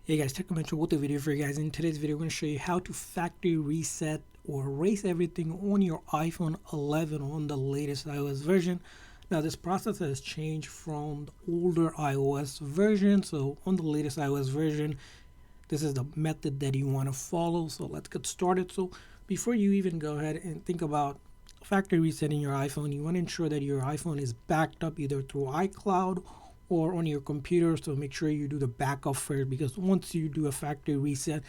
Hey guys, Tech Convention with a video for you guys. In today's video, I'm going to show you how to factory reset or erase everything on your iPhone 11 on the latest iOS version. Now, this process has changed from the older iOS version. So, on the latest iOS version, this is the method that you want to follow. So, let's get started. So, before you even go ahead and think about factory resetting your iPhone, you want to ensure that your iPhone is backed up either through iCloud or on your computer. So make sure you do the backup first, because once you do a factory reset,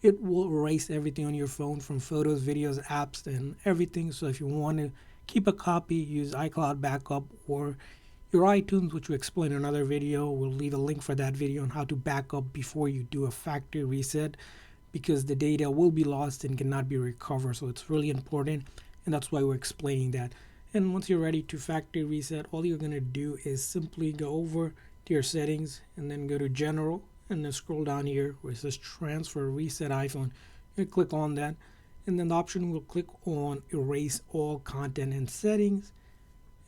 it will erase everything on your phone from photos, videos, apps, and everything. So if you want to keep a copy, use iCloud backup or your iTunes, which we explain in another video. We'll leave a link for that video on how to back up before you do a factory reset, because the data will be lost and cannot be recovered. So it's really important, and that's why we're explaining that. And once you're ready to factory reset, all you're going to do is simply go over to your settings and then go to general and then scroll down here where it says transfer reset iPhone. You click on that, and then the option will click on erase all content and settings.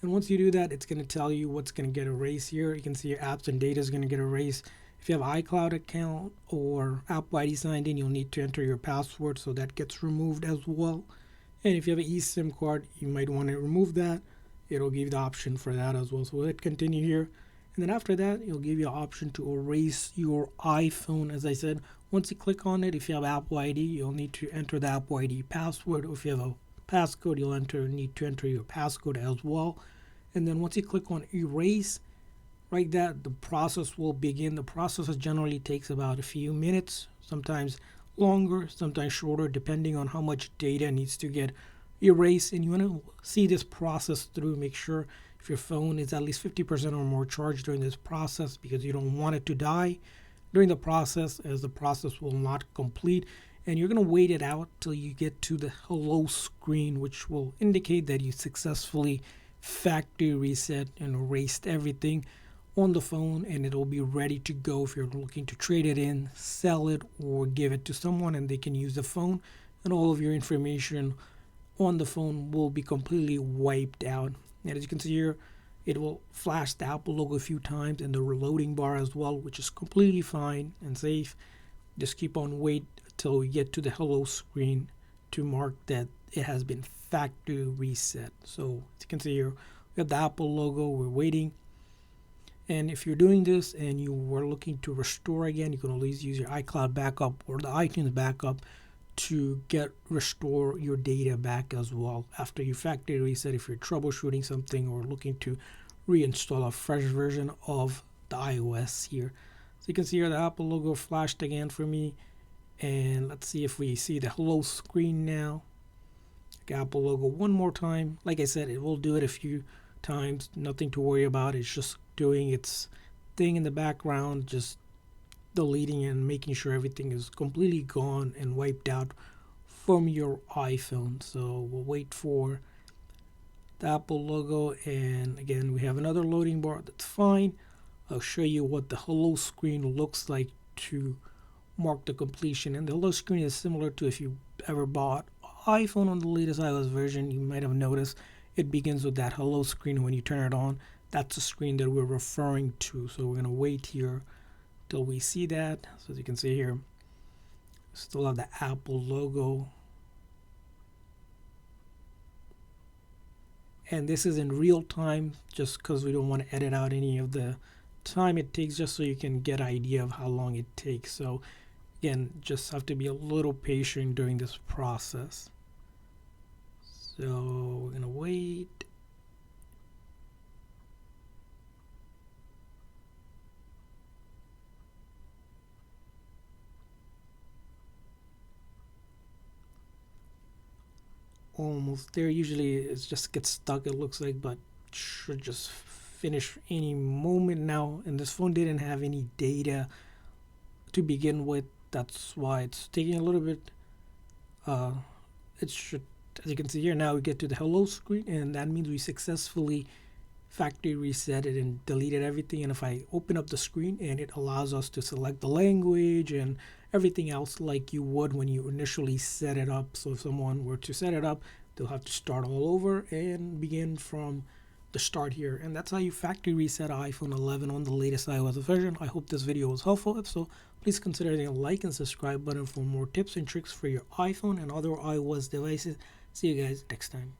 And once you do that, it's going to tell you what's going to get erased here. You can see your apps and data is going to get erased. If you have an iCloud account or Apple ID signed in, you'll need to enter your password, so that gets removed as well. And if you have an eSIM card, you might want to remove that. It'll give you the option for that as well. So we'll hit continue here. And then after that, it'll give you an option to erase your iPhone. As I said, once you click on it, if you have Apple ID, you'll need to enter the Apple ID password. Or if you have a passcode, you'll need to enter your passcode as well. And then once you click on erase, like that, the process will begin. The process generally takes about a few minutes, sometimes longer, sometimes shorter, depending on how much data needs to get erased. And you want to see this process through. Make sure if your phone is at least 50% or more charged during this process, because you don't want it to die during the process, as the process will not complete. And you're going to wait it out till you get to the hello screen, which will indicate that you successfully factory reset and erased everything on the phone, and it will be ready to go if you're looking to trade it in, sell it, or give it to someone and they can use the phone, and all of your information on the phone will be completely wiped out. And as you can see here, it will flash the Apple logo a few times and the reloading bar as well, which is completely fine and safe. Just keep on wait until we get to the hello screen to mark that it has been factory reset. So as you can see here, we have the Apple logo. We're waiting. And if you're doing this and you were looking to restore again, you can always use your iCloud backup or the iTunes backup to restore your data back as well after you factory reset, if you're troubleshooting something or looking to reinstall a fresh version of the iOS here. So you can see here the Apple logo flashed again for me. And let's see if we see the hello screen now. Apple logo one more time. Like I said, it will do it a few times. Nothing to worry about. It's just doing its thing in the background, just deleting and making sure everything is completely gone and wiped out from your iPhone. So we'll wait for the Apple logo, and again we have another loading bar. That's fine. I'll show you what the hello screen looks like to mark the completion. And the hello screen is similar to if you ever bought iPhone on the latest iOS version. You might have noticed it begins with that hello screen when you turn it on. That's the screen that we're referring to. So we're going to wait here till we see that. So as you can see here, still have the Apple logo. And this is in real time, just because we don't want to edit out any of the time it takes, just so you can get an idea of how long it takes. So again, just have to be a little patient during this process. So we're going to wait. Almost there. Usually it just gets stuck, it looks like, but should just finish any moment now. And this phone didn't have any data to begin with. That's why it's taking a little bit. It should, as you can see here, now we get to the hello screen, and that means we successfully factory reset it and deleted everything. And if I open up the screen, and it allows us to select the language and everything else like you would when you initially set it up. So if someone were to set it up, they'll have to start all over and begin from the start here, and that's how you factory reset iPhone 11 on the latest iOS version. I hope this video was helpful. If so, please consider hitting a like and subscribe button for more tips and tricks for your iPhone and other iOS devices. See you guys next time.